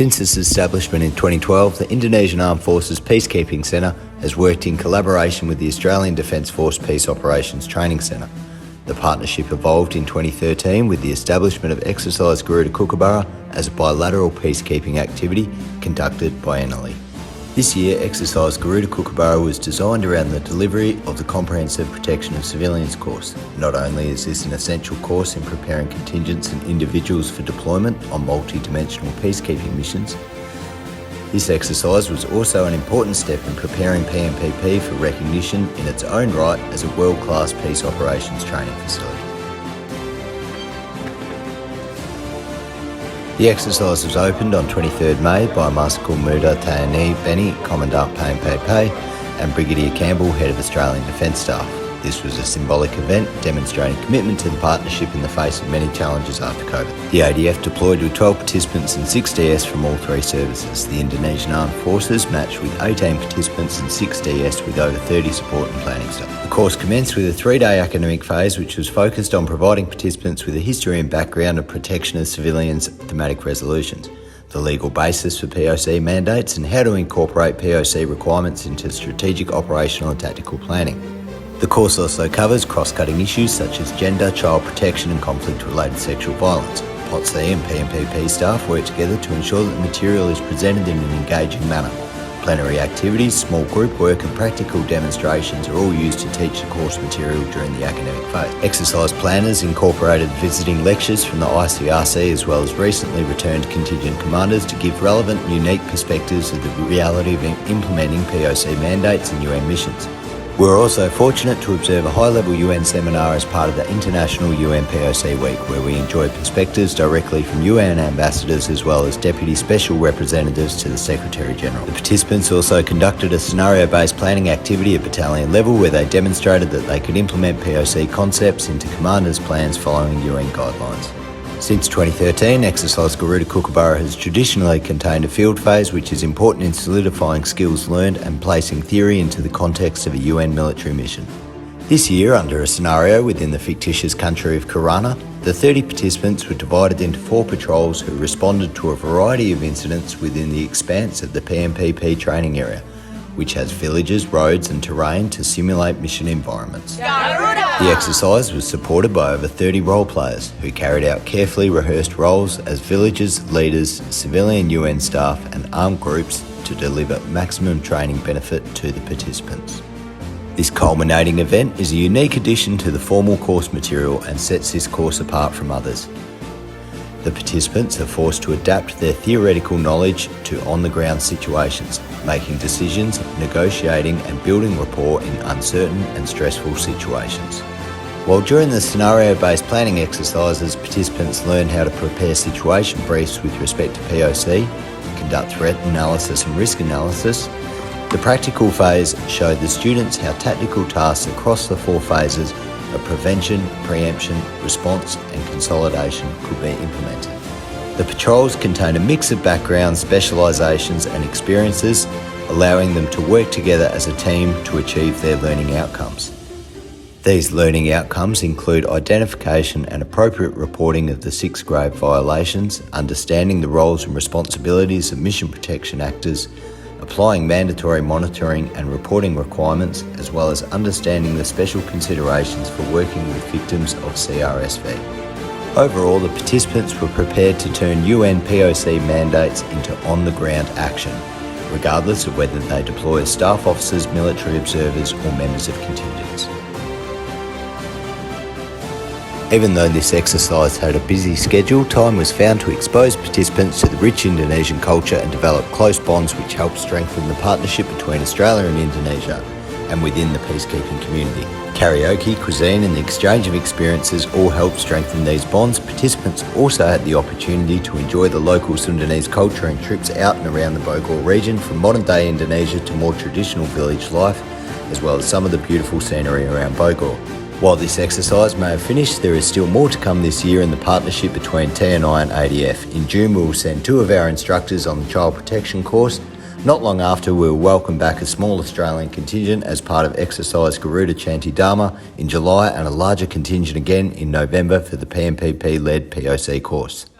Since its establishment in 2012, the Indonesian Armed Forces Peacekeeping Centre has worked in collaboration with the Australian Defence Force Peace Operations Training Centre. The partnership evolved in 2013 with the establishment of Exercise Garuda Kookabura as a bilateral peacekeeping activity conducted biennially. This year, Exercise Garuda Kookabura was designed around the delivery of the Comprehensive Protection of Civilians course. Not only is this an essential course in preparing contingents and individuals for deployment on multi-dimensional peacekeeping missions, this exercise was also an important step in preparing PMPP for recognition in its own right as a world-class peace operations training facility. The exercise was opened on 23rd May by Marshal Muda Tahun Benny, Commandant PMPP, and Brigadier Campbell, Head of Australian Defence Staff. This was a symbolic event demonstrating commitment to the partnership in the face of many challenges after COVID. The ADF deployed with 12 participants and 6 DS from all three services. The Indonesian Armed Forces matched with 18 participants and 6 DS with over 30 support and planning staff. The course commenced with a 3-day academic phase which was focused on providing participants with a history and background of protection of civilians' thematic resolutions, the legal basis for POC mandates, and how to incorporate POC requirements into strategic, operational and tactical planning. The course also covers cross-cutting issues such as gender, child protection and conflict-related sexual violence. POTC and PMPP staff work together to ensure that the material is presented in an engaging manner. Plenary activities, small group work and practical demonstrations are all used to teach the course material during the academic phase. Exercise planners incorporated visiting lectures from the ICRC as well as recently returned contingent commanders to give relevant and unique perspectives of the reality of implementing POC mandates in UN missions. We were also fortunate to observe a high-level UN seminar as part of the International UN POC Week, where we enjoyed perspectives directly from UN ambassadors as well as deputy special representatives to the Secretary-General. The participants also conducted a scenario-based planning activity at battalion level where they demonstrated that they could implement POC concepts into commanders' plans following UN guidelines. Since 2013, Exercise Garuda Kookabura has traditionally contained a field phase which is important in solidifying skills learned and placing theory into the context of a UN military mission. This year, under a scenario within the fictitious country of Karana, the 30 participants were divided into 4 patrols who responded to a variety of incidents within the expanse of the PMPP training area, which has villages, roads and terrain to simulate mission environments. The exercise was supported by over 30 role players who carried out carefully rehearsed roles as villagers, leaders, civilian UN staff and armed groups to deliver maximum training benefit to the participants. This culminating event is a unique addition to the formal course material and sets this course apart from others. The participants are forced to adapt their theoretical knowledge to on-the-ground situations, making decisions, negotiating and building rapport in uncertain and stressful situations. While during the scenario-based planning exercises, participants learn how to prepare situation briefs with respect to POC, conduct threat analysis and risk analysis, the practical phase showed the students how tactical tasks across the 4 phases of prevention, preemption, response and consolidation could be implemented. The patrols contain a mix of backgrounds, specialisations and experiences, allowing them to work together as a team to achieve their learning outcomes. These learning outcomes include identification and appropriate reporting of the 6 grave violations, understanding the roles and responsibilities of mission protection actors, applying mandatory monitoring and reporting requirements, as well as understanding the special considerations for working with victims of CRSV. Overall, the participants were prepared to turn UN POC mandates into on-the-ground action, regardless of whether they deploy as staff officers, military observers or members of contingents. Even though this exercise had a busy schedule, time was found to expose participants to the rich Indonesian culture and develop close bonds which helped strengthen the partnership between Australia and Indonesia and within the peacekeeping community. Karaoke, cuisine and the exchange of experiences all helped strengthen these bonds. Participants also had the opportunity to enjoy the local Sundanese culture and trips out and around the Bogor region, from modern-day Indonesia to more traditional village life, as well as some of the beautiful scenery around Bogor. While this exercise may have finished, there is still more to come this year in the partnership between TNI and ADF. In June, we will send 2 of our instructors on the child protection course. Not long after, we will welcome back a small Australian contingent as part of Exercise Garuda Chanti Dharma in July, and a larger contingent again in November for the PMPP-led POC course.